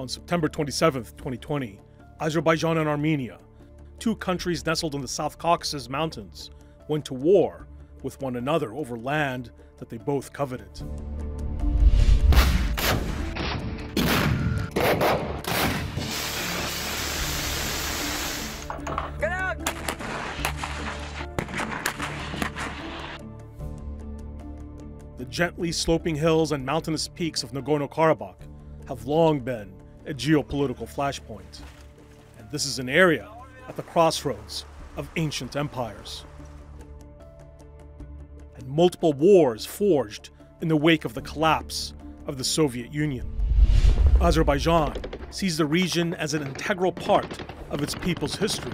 On September 27, 2020, Azerbaijan and Armenia, two countries nestled in the South Caucasus Mountains, went to war with one another over land that they both coveted. Get out! The gently sloping hills and mountainous peaks of Nagorno-Karabakh have long been a geopolitical flashpoint. And this is an area at the crossroads of ancient empires. And multiple wars forged in the wake of the collapse of the Soviet Union. Azerbaijan sees the region as an integral part of its people's history,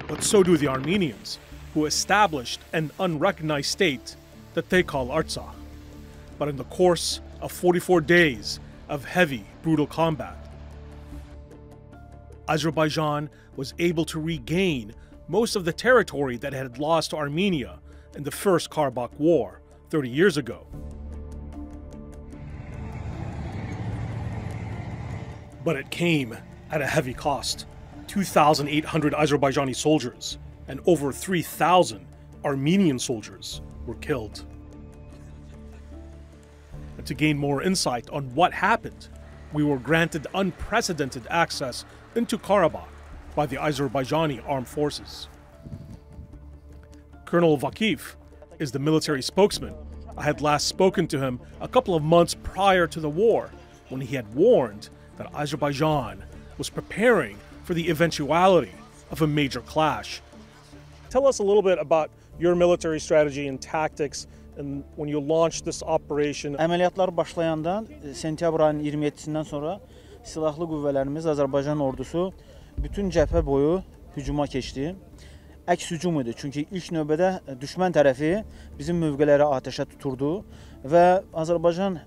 but so do the Armenians, who established an unrecognized state that they call Artsakh. But in the course of 44 days of heavy, brutal combat, Azerbaijan was able to regain most of the territory that it had lost to Armenia in the First Karabakh War 30 years ago. But it came at a heavy cost. 2,800 Azerbaijani soldiers and over 3,000 Armenian soldiers were killed. And to gain more insight on what happened, we were granted unprecedented access into Karabakh by the Azerbaijani armed forces. Colonel Vakif is the military spokesman. I had last spoken to him a couple of months prior to the war, when he had warned that Azerbaijan was preparing for the eventuality of a major clash. Tell us a little bit about your military strategy and tactics and when you launched this operation. Əməliyyatlar başlayandan sentyabr ayının 27-sindən sonra silahlı qüvvələrimiz, Azərbaycan ordusu bütün cəbhə boyu hücuma keçdi. Əks hücum idi, çünki ilk növbədə düşmən tərəfi bizim mövqeləri atəşə tuturdu və Azərbaycan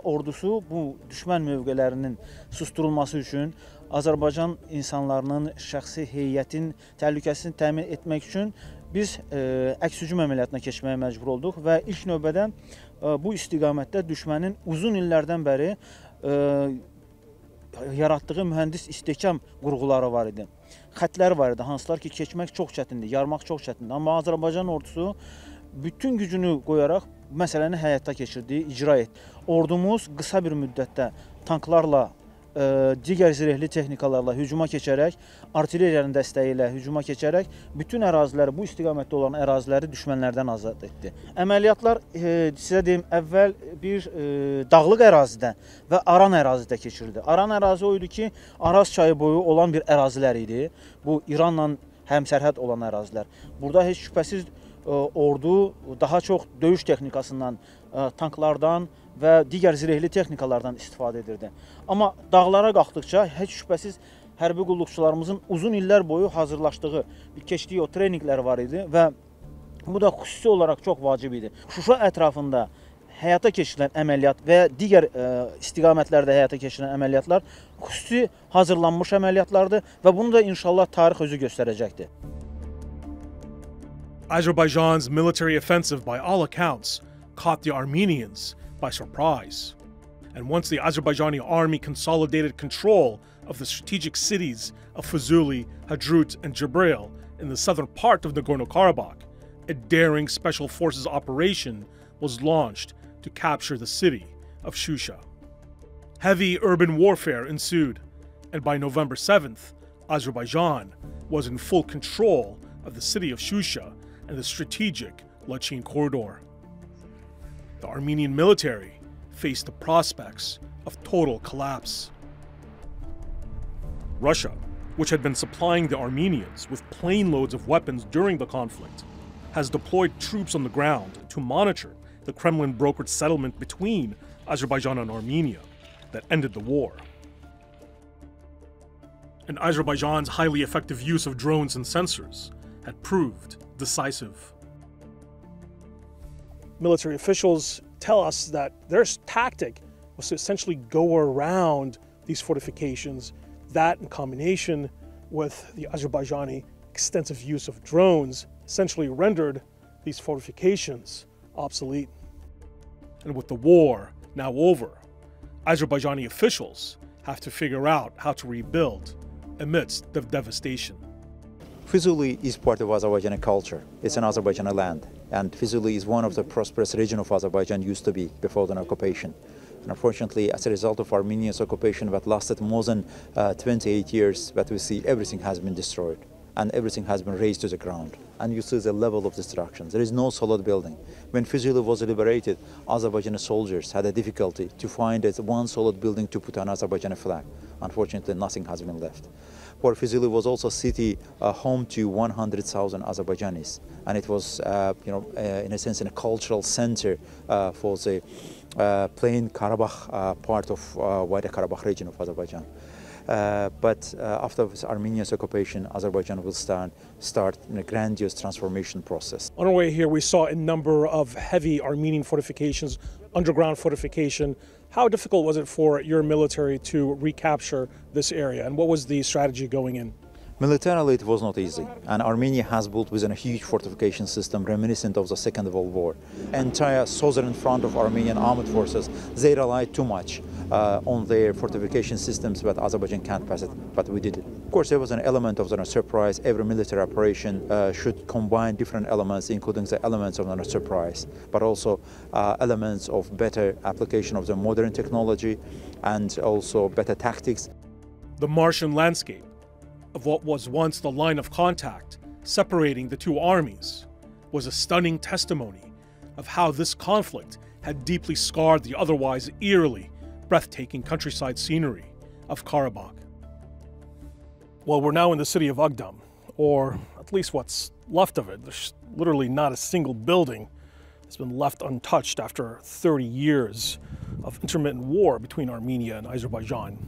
ordusu bu düşmən mövqelərinin susturulması üçün, Azərbaycan insanlarının, şəxsi heyətin təhlükəsini təmin etmək üçün biz əks hücum əməliyyatına keçməyə məcbur olduq və ilk növbədə bu istiqamətdə düşmənin uzun illərdən bəri yaratdığı mühəndis istehkam qurğuları var idi. Xətlər var idi, hansılar ki keçmək çox çətindir, yarmaq çox çətindir. Amma Azərbaycan ordusu bütün gücünü qoyaraq məsələni həyata keçirdi, icra etdi. Ordumuz qısa bir müddətdə tanklarla, digər zirehli texnikalarla hücuma keçərək, artilleriyanın dəstəyi ilə hücuma keçərək bütün əraziləri, bu istiqamətdə olan əraziləri düşmənlərdən azad etdi. Əməliyyatlar, sizə deyim, əvvəl bir dağlıq ərazidə və aran ərazidə keçirildi. Aran ərazi o idi ki, Araz çayı boyu olan bir ərazilər idi. Bu, İranla həmsərhəd olan ərazilər. Burada heç şübhəsiz ordu daha çox döyüş texnikasından, tanklardan və digər zirehli texnikalardan istifadə edirdi. Amma dağlara qalxdıqca heç şübhəsiz hərbi qulluqçularımızın uzun illər boyu hazırlaşdığı, keçdiyi o treninqlər var idi və bu da xüsusi olaraq çox vacib idi. Şuşa ətrafında həyata keçirilən əməliyyat və digər istiqamətlərdə həyata keçirilən əməliyyatlar xüsusi hazırlanmış əməliyyatlardır və bunu da inşallah tarix özü göstərəcəkdir. Azerbaijan's military offensive, by all accounts, caught the Armenians by surprise. And once the Azerbaijani army consolidated control of the strategic cities of Fuzuli, Hadrut, and Jibril in the southern part of Nagorno-Karabakh, a daring special forces operation was launched to capture the city of Shusha. Heavy urban warfare ensued, and by November 7th, Azerbaijan was in full control of the city of Shusha and the strategic Lachin corridor. The Armenian military faced the prospects of total collapse. Russia, which had been supplying the Armenians with plane loads of weapons during the conflict, has deployed troops on the ground to monitor the Kremlin-brokered settlement between Azerbaijan and Armenia that ended the war. And Azerbaijan's highly effective use of drones and sensors had proved decisive. Military officials tell us that their tactic was to essentially go around these fortifications. That, in combination with the Azerbaijani extensive use of drones, essentially rendered these fortifications obsolete. And with the war now over, Azerbaijani officials have to figure out how to rebuild amidst the devastation. Fuzuli is part of Azerbaijani culture. It's an Azerbaijani land, and Fuzuli is one of the prosperous regions of Azerbaijan used to be before the occupation. And unfortunately, as a result of Armenia's occupation that lasted more than 28 years, that we see everything has been destroyed and everything has been razed to the ground. And you see the level of destruction. There is no solid building. When Fuzuli was liberated, Azerbaijani soldiers had a difficulty to find one solid building to put an Azerbaijani flag. Unfortunately, nothing has been left. Port Fuzuli was also a city home to 100,000 Azerbaijanis, and it was, in a sense, a cultural center for the plain Karabakh part of wider Karabakh region of Azerbaijan. But after Armenia's occupation, Azerbaijan will start in a grandiose transformation process. On our way here, we saw a number of heavy Armenian fortifications, underground fortification. How difficult was it for your military to recapture this area, and what was the strategy going in? Militarily, it was not easy, and Armenia has built within a huge fortification system reminiscent of the Second World War. Entire southern front of Armenian armed forces, they relied too much on their fortification systems, but Azerbaijan can't pass it, but we did it. Of course, there was an element of the surprise. Every military operation should combine different elements, including the elements of the surprise, but also elements of better application of the modern technology and also better tactics. The Martian landscape of what was once the line of contact separating the two armies was a stunning testimony of how this conflict had deeply scarred the otherwise eerily breathtaking countryside scenery of Karabakh. Well, we're now in the city of Agdam, or at least what's left of it. There's literally not a single building that's been left untouched after 30 years of intermittent war between Armenia and Azerbaijan.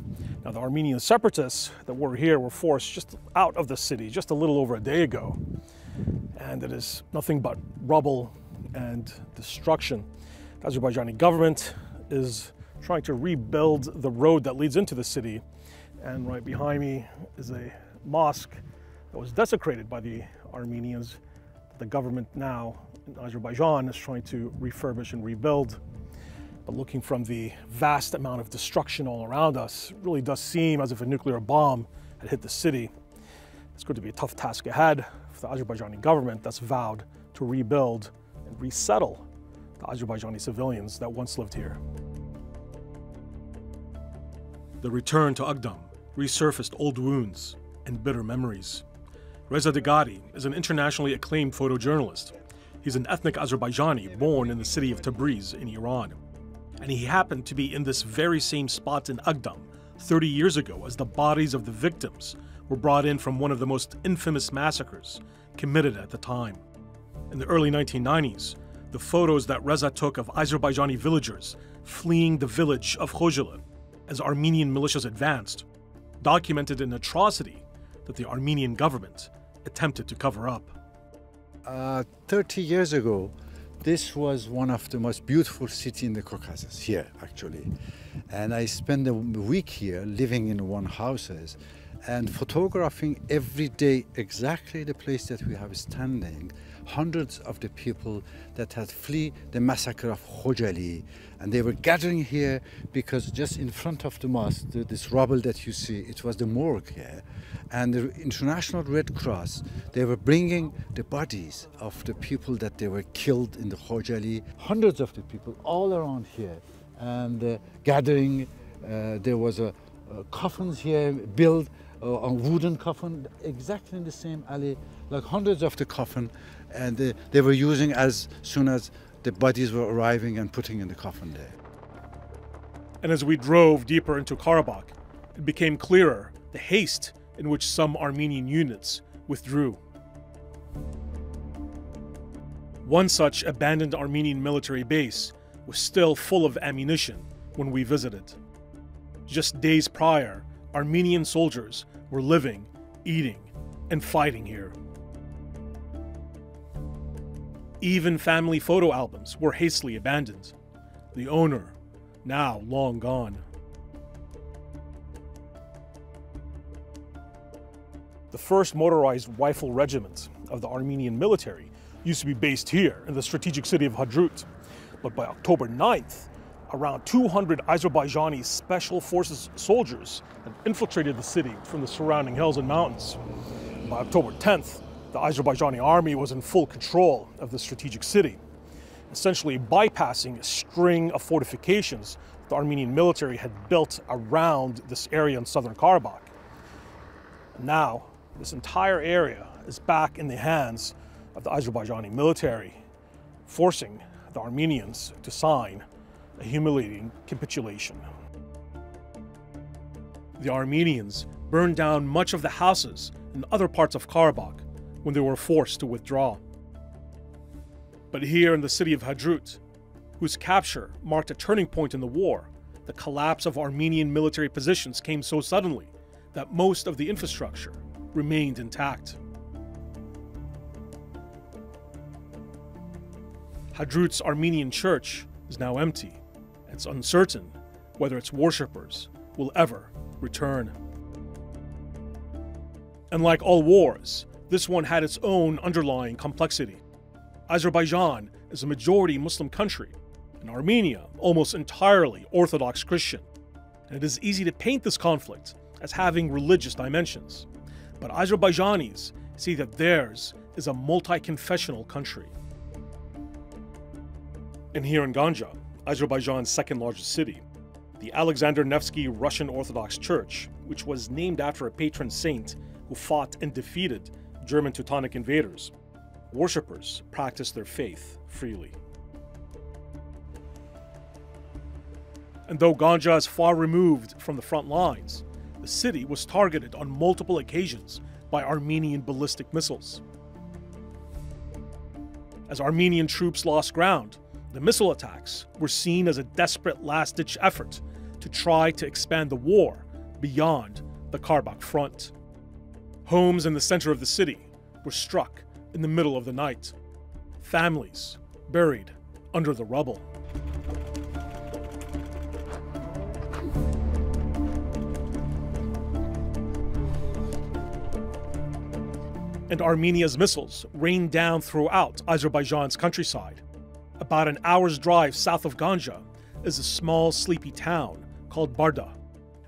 Now, the Armenian separatists that were here were forced just out of the city just a little over a day ago. And it is nothing but rubble and destruction. The Azerbaijani government is trying to rebuild the road that leads into the city. And right behind me is a mosque that was desecrated by the Armenians. The government now in Azerbaijan is trying to refurbish and rebuild. But looking from the vast amount of destruction all around us, it really does seem as if a nuclear bomb had hit the city. It's going to be a tough task ahead for the Azerbaijani government that's vowed to rebuild and resettle the Azerbaijani civilians that once lived here. The return to Agdam resurfaced old wounds and bitter memories. Reza Degari is an internationally acclaimed photojournalist. He's an ethnic Azerbaijani born in the city of Tabriz in Iran. And he happened to be in this very same spot in Agdam 30 years ago as the bodies of the victims were brought in from one of the most infamous massacres committed at the time. In the early 1990s, the photos that Reza took of Azerbaijani villagers fleeing the village of Khojali as Armenian militias advanced documented an atrocity that the Armenian government attempted to cover up. 30 years ago, this was one of the most beautiful cities in the Caucasus, here actually. And I spent a week here living in one houses and photographing every day exactly the place that we have standing. Hundreds of the people that had fled the massacre of Khojali, and they were gathering here because just in front of the mosque, this rubble that you see, it was the morgue here. And the International Red Cross, they were bringing the bodies of the people that they were killed in the Khojali. Hundreds of the people all around here, and gathering. There was a coffins here built, a wooden coffin, exactly in the same alley, like hundreds of the coffin, and they were using as soon as the bodies were arriving and putting in the coffin there. And as we drove deeper into Karabakh, it became clearer the haste in which some Armenian units withdrew. One such abandoned Armenian military base was still full of ammunition when we visited. Just days prior, Armenian soldiers were living, eating, and fighting here. Even family photo albums were hastily abandoned. The owner, now long gone. The 1st Motorized Rifle Regiment of the Armenian military used to be based here in the strategic city of Hadrut. But by October 9th, Around 200 Azerbaijani Special Forces soldiers had infiltrated the city from the surrounding hills and mountains. By October 10th, the Azerbaijani army was in full control of the strategic city, essentially bypassing a string of fortifications the Armenian military had built around this area in southern Karabakh. Now, this entire area is back in the hands of the Azerbaijani military, forcing the Armenians to sign a humiliating capitulation. The Armenians burned down much of the houses in other parts of Karabakh when they were forced to withdraw. But here in the city of Hadrut, whose capture marked a turning point in the war, the collapse of Armenian military positions came so suddenly that most of the infrastructure remained intact. Hadrut's Armenian church is now empty. It's uncertain whether its worshippers will ever return. And like all wars, this one had its own underlying complexity. Azerbaijan is a majority Muslim country, and Armenia almost entirely Orthodox Christian. And it is easy to paint this conflict as having religious dimensions. But Azerbaijanis see that theirs is a multi-confessional country. And here in Ganja, Azerbaijan's second largest city, the Alexander Nevsky Russian Orthodox Church, which was named after a patron saint who fought and defeated German Teutonic invaders, worshippers practice their faith freely. And though Ganja is far removed from the front lines, the city was targeted on multiple occasions by Armenian ballistic missiles. As Armenian troops lost ground, the missile attacks were seen as a desperate last-ditch effort to try to expand the war beyond the Karabakh front. Homes in the center of the city were struck in the middle of the night. Families buried under the rubble. And Armenia's missiles rained down throughout Azerbaijan's countryside. About an hour's drive south of Ganja is a small, sleepy town called Barda,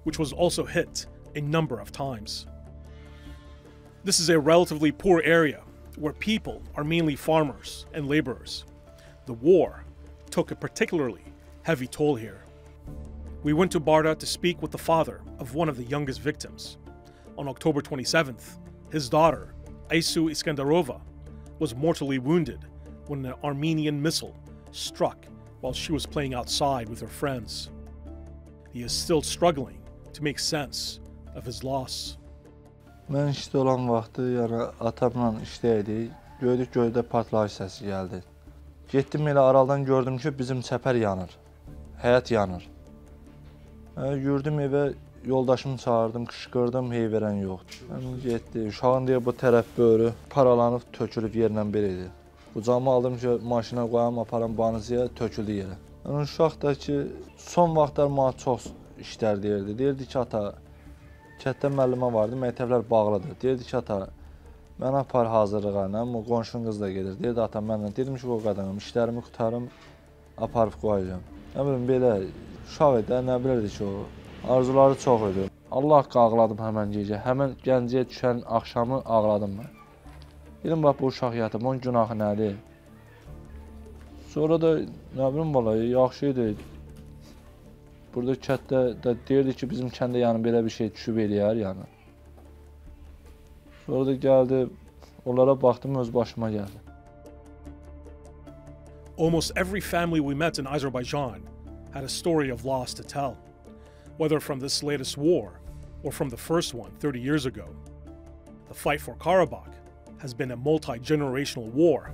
which was also hit a number of times. This is a relatively poor area where people are mainly farmers and laborers. The war took a particularly heavy toll here. We went to Barda to speak with the father of one of the youngest victims. On October 27th, his daughter, Aysu Iskandarova, was mortally wounded when an Armenian missile struck while she was playing outside with her friends. He is still struggling to make sense of his loss. Mən işdə olan vaxtı, yəni atamla işdəydik, gördük göydə partlayış səsi gəldi. Getdim elə aradan gördüm ki, bizim çəpər yanır, həyət yanır. Yürüdüm evə, yoldaşımı çağırdım, qışqırdım, hey verən yoxdur. Mən getdi, uşağın deyə bu tərəf böyrü paralanıb, tökülüb yerlə bir idi. Qucağıma aldım ki, maşına qoyam, aparam banızıya, töküldü yerə. Yəni uşaq da ki, son vaxtlar mənə çox işlər deyirdi. Deyirdi ki, ata, kətdə müəllimə vardı, məktəblər bağlıdır. Deyirdi ki, ata, mən apar hazırlığa, o qonşun qız da gedir. Deyirdi, ata, mənlə. Dedim ki, o qadınım, işlərimi qutarım, aparıb qoyacağım. Nə bilim, belə uşaq idi, nə bilirdi ki, o arzuları çox idi. Allah haqqı ağladım həmən gecə. Həmən Gəncəyə düşən axşamı ağladım mən. Dedim, bax, bu uşaq yatıb, onun günahı nədir? Sonra da, nə bilim, vallahi, yaxşı idi. Burada kətdə də deyirdi ki, bizim kəndə yəni belə bir şey düşüb eləyər yəni. Sonra da gəldi, onlara baxdım, öz başıma gəldi. Almost every family we met in Azerbaijan had a story of loss to tell, whether from this latest war or from the first one 30 years ago. The fight for Karabakh has been a multi-generational war.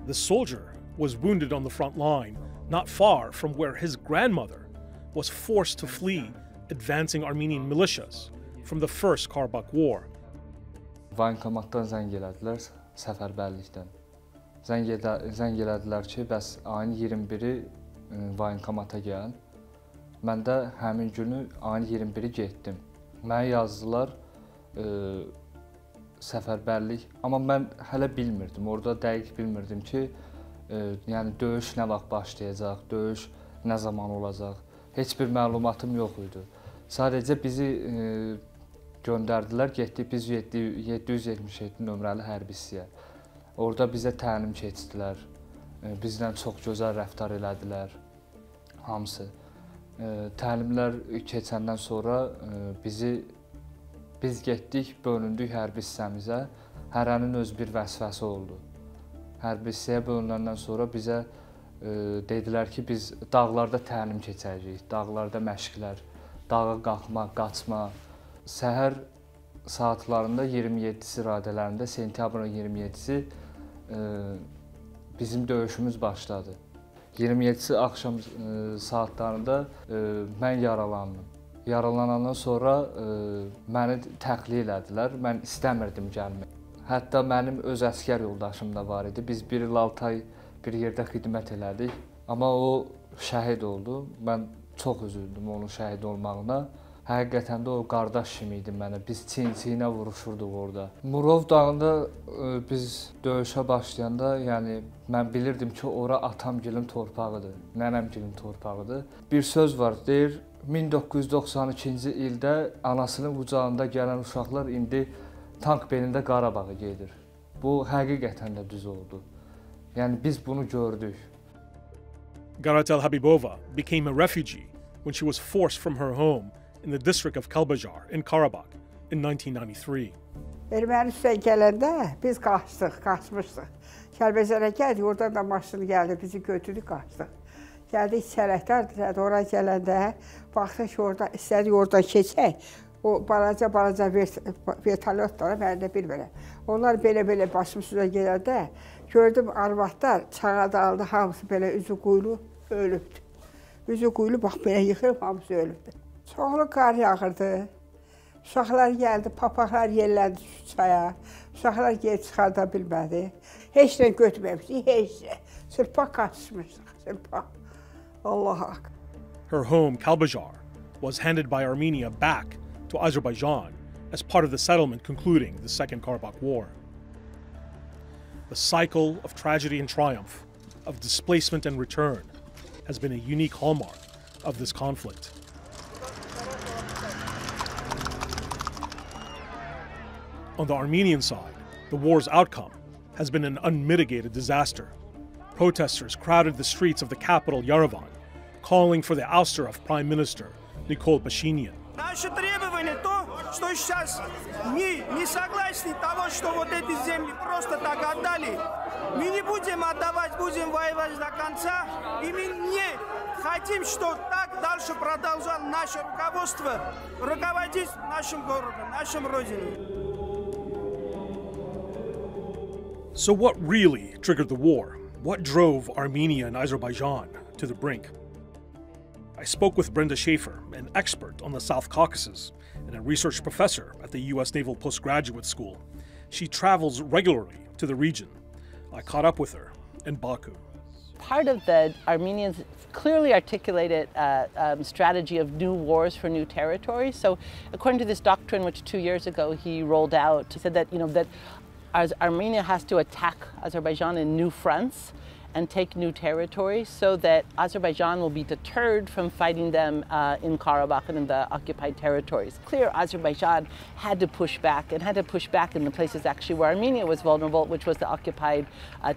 The soldier was wounded on the front line, not far from where his grandmother was forced to flee advancing Armenian militias from the first Karabakh War. Voyinkomatdan zəng elədilər, səfərbərlikdən. Zəng elədilər ki, bəs ayın 21-i voyinkomata gəl. Mən də həmin günü ayın 21-i getdim. Mənə yazdılar səfərbərlik, amma mən hələ bilmirdim, orada dəqiq bilmirdim ki, yəni döyüş nə vaxt başlayacaq, döyüş nə zaman olacaq. Heç bir məlumatım yox idi. Sadəcə bizi göndərdilər, getdik biz 777 nömrəli hərbi hissəyə. Orada bizə təlim keçdilər. Bizdən çox gözəl rəftar elədilər hamısı. Təlimlər keçəndən sonra biz getdik, bölündük hərbi hissəmizə. Hərənin öz bir vəzifəsi oldu. Hərbi hissəyə bölünəndən sonra bizə dedilər ki, biz dağlarda təlim keçəcəyik, dağlarda məşqlər, dağa qalxma, qaçma. Səhər saatlarında 27-si radələrində, sentyabrın 27-si bizim döyüşümüz başladı. 27-si axşam saatlarında mən yaralandım. Yaralanandan sonra məni təxliyə elədilər, mən istəmirdim gəlmək. Hətta mənim öz əsgər yoldaşım da var idi. Biz 1 il 6 ay bir yerdə xidmət elədik. Amma o şəhid oldu. Mən çox üzüldüm onun şəhid olmağına. Həqiqətən də o qardaş kimi idi mənə. Biz çiyin-çiyinə vuruşurduq orada. Murov dağında biz döyüşə başlayanda, yəni mən bilirdim ki, ora atamgilin torpağıdır, nənəmgilin torpağıdır. Bir söz var, deyir 1992-ci ildə anasının qucağında gələn uşaqlar indi tank belində Qarabağa gedir. Bu həqiqətən də düz oldu. Yəni biz bunu gördük. Garatel Habibova became a refugee when she was forced from her home in the district of Kalbajar in Karabakh in 1993. Ermənistan gələndə biz qaçmışdıq. Kəlbəzərə gəldik, oradan da maşın gəldi, bizi götürdük, qaçdıq. Gəldik Sələkdar, ora gələndə baxdıq ki, orada istədik oradan keçək. O balaca vertolyotlara məndə bilmirəm. Onlar belə başımızda gələndə gördüm arvadlar çağa daldı, hamısı belə üzü quyulu ölübdü. Üzü quyulu bax belə yıxılıb, hamısı ölübdü. Çoxlu qar yağırdı. Uşaqlar gəldi, papaqlar yerləndi çaya. Uşaqlar geri çıxarda bilmədi. Heç nə götürməmişdik, heç nə. Sırpa qaçmışdıq, sırpa. Allah'a hak. Her home, Kalbajar, was handed by Armenia back to Azerbaijan as part of the settlement concluding the Second Karabakh War. The cycle of tragedy and triumph, of displacement and return, has been a unique hallmark of this conflict. On the Armenian side, the war's outcome has been an unmitigated disaster. Protesters crowded the streets of the capital, Yerevan, calling for the ouster of Prime Minister Nikol Pashinyan. Наше требование то, что сейчас мы не согласны того, что вот эти земли просто так отдали. Мы не будем отдавать, будем воевать до конца. И мы не хотим, что так дальше продолжало наше руководство руководить нашим городом, нашим родиной. So what really triggered the war? What drove Armenia and Azerbaijan to the brink? I spoke with Brenda Schaefer, an expert on the South Caucasus and a research professor at the U.S. Naval Postgraduate School. She travels regularly to the region. I caught up with her in Baku. Part of the Armenians' clearly articulated strategy of new wars for new territories. So according to this doctrine, which 2 years ago he rolled out, he said that, that as Armenia has to attack Azerbaijan in new fronts and take new territories so that Azerbaijan will be deterred from fighting them in Karabakh and in the occupied territories. Clear Azerbaijan had to push back and had to push back in the places actually where Armenia was vulnerable, which was the occupied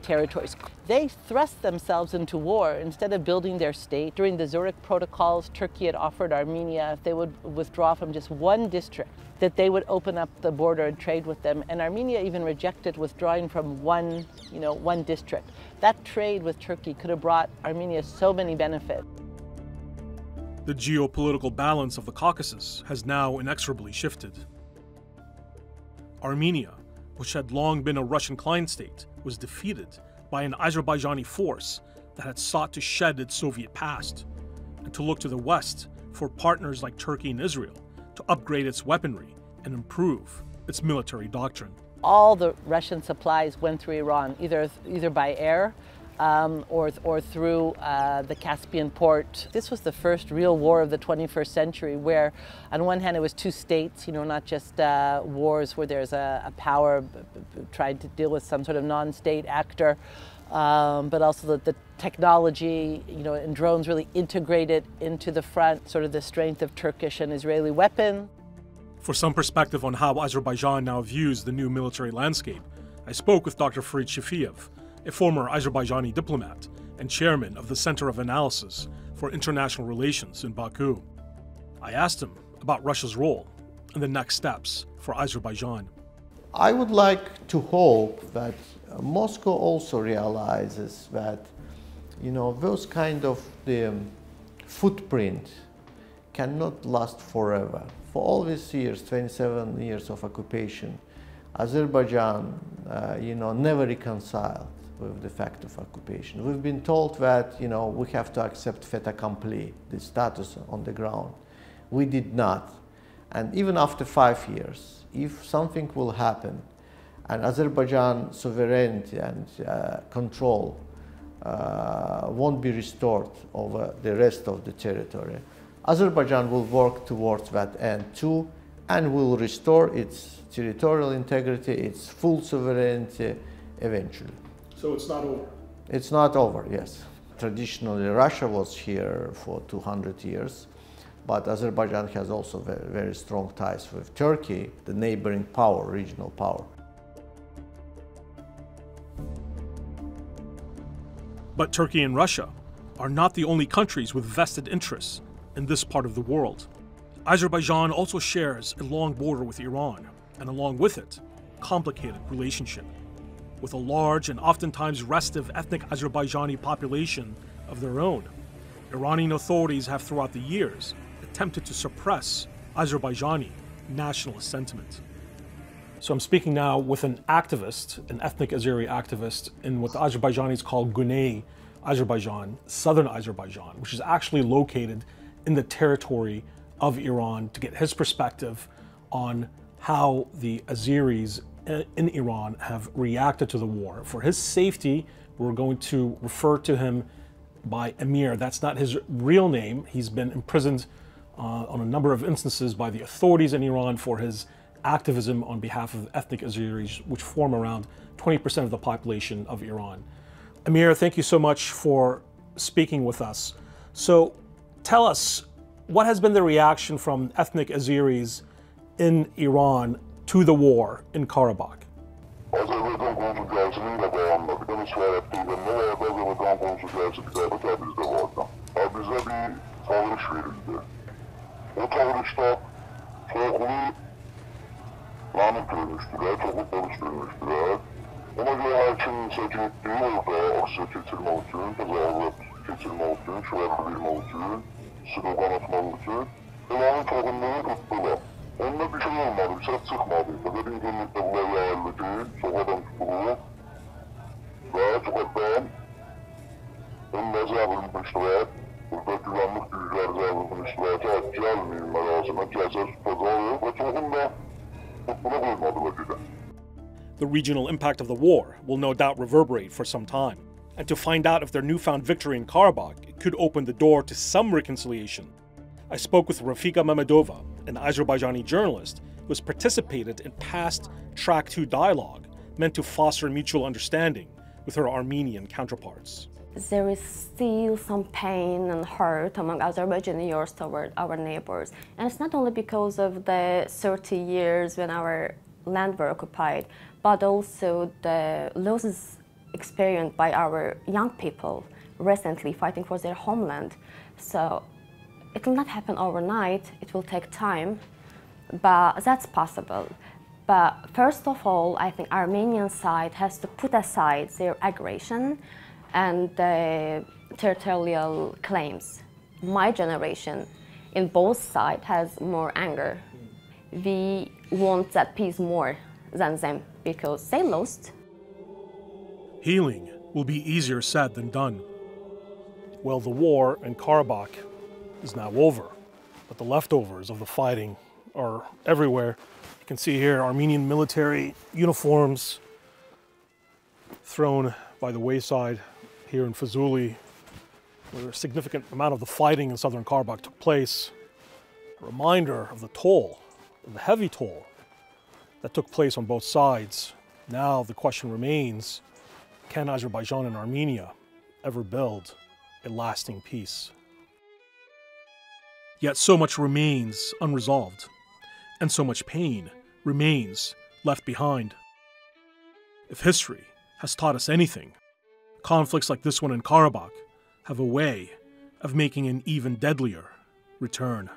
territories. They thrust themselves into war instead of building their state. During the Zurich protocols, Turkey had offered Armenia, if they would withdraw from just one district, that they would open up the border and trade with them. And Armenia even rejected withdrawing from one district. That trade with Turkey could have brought Armenia so many benefits. The geopolitical balance of the Caucasus has now inexorably shifted. Armenia, which had long been a Russian client state, was defeated by an Azerbaijani force that had sought to shed its Soviet past and to look to the West for partners like Turkey and Israel to upgrade its weaponry and improve its military doctrine. All the Russian supplies went through Iran, either by air or through the Caspian port. This was the first real war of the 21st century where on one hand it was two states, not just wars where there's a power trying to deal with some sort of non-state actor, but also the technology, and drones really integrated into the front, sort of the strength of Turkish and Israeli weapons. For some perspective on how Azerbaijan now views the new military landscape, I spoke with Dr. Farid Shafiev, a former Azerbaijani diplomat and chairman of the Center of Analysis for International Relations in Baku. I asked him about Russia's role and the next steps for Azerbaijan. I would like to hope that Moscow also realizes that, those kind of the footprint cannot last forever. For all these years, 27 years of occupation, Azerbaijan, never reconciled with the fact of occupation. We've been told that, we have to accept fait accompli, the status on the ground. We did not. And even after 5 years, if something will happen, and Azerbaijan sovereignty and control won't be restored over the rest of the territory, Azerbaijan will work towards that end too, and will restore its territorial integrity, its full sovereignty eventually. So it's not over? It's not over, yes. Traditionally, Russia was here for 200 years, but Azerbaijan has also very, very strong ties with Turkey, the neighboring power, regional power. But Turkey and Russia are not the only countries with vested interests in this part of the world. Azerbaijan also shares a long border with Iran, and along with it, complicated relationship. With a large and oftentimes restive ethnic Azerbaijani population of their own, Iranian authorities have throughout the years attempted to suppress Azerbaijani nationalist sentiment. So I'm speaking now with an activist, an ethnic Azeri activist in what the Azerbaijanis call Güney Azerbaijan, southern Azerbaijan, which is actually located in the territory of Iran, to get his perspective on how the Azeris in Iran have reacted to the war. For his safety, we're going to refer to him by Emir. That's not his real name. He's been imprisoned on a number of instances by the authorities in Iran for his activism on behalf of ethnic Azeris, which form around 20% of the population of Iran. Emir, thank you so much for speaking with us. So tell us, what has been the reaction from ethnic Azeris in Iran to the war in Karabakh? Lanet görmüştüler, çabuk konuşturmuştular. Ona göre hakimin sevk ettiği orada aksiye geçirmek için, tezahürat geçirmek için, şüphelebilmek için, slogan atmak için Ilanın çoğunluğunu tuttular. Onda bir şey olmadı, bir ses çıkmadı. Fakat internette bunlar yayıldı, sokaktan tutuldu ve sokaktan önüne zabırmıştılar. Burada güvenlik güçler zabırmıştılar. Takipçi almayın arasına, ceza tutacağı ve çoğunda The regional impact of the war will no doubt reverberate for some time, and to find out if their newfound victory in Karabakh could open the door to some reconciliation, I spoke with Rafika Mamedova, an Azerbaijani journalist who has participated in past Track 2 dialogue meant to foster mutual understanding with her Armenian counterparts. There is still some pain and hurt among Azerbaijanis toward our neighbors. And it's not only because of the 30 years when our land were occupied, but also the losses experienced by our young people recently fighting for their homeland. So it will not happen overnight, it will take time, but that's possible. But first of all, I think Armenian side has to put aside their aggression and the territorial claims. My generation in both sides has more anger. We want that peace more than them because they lost. Healing will be easier said than done. Well, the war in Karabakh is now over, but the leftovers of the fighting are everywhere. You can see here Armenian military uniforms thrown by the wayside here in Fuzuli, where a significant amount of the fighting in southern Karabakh took place. A reminder of the toll, the heavy toll that took place on both sides. Now the question remains, Can Azerbaijan and Armenia ever build a lasting peace? Yet so much remains unresolved, and so much pain remains left behind. If history has taught us anything, conflicts like this one in Karabakh have a way of making an even deadlier return.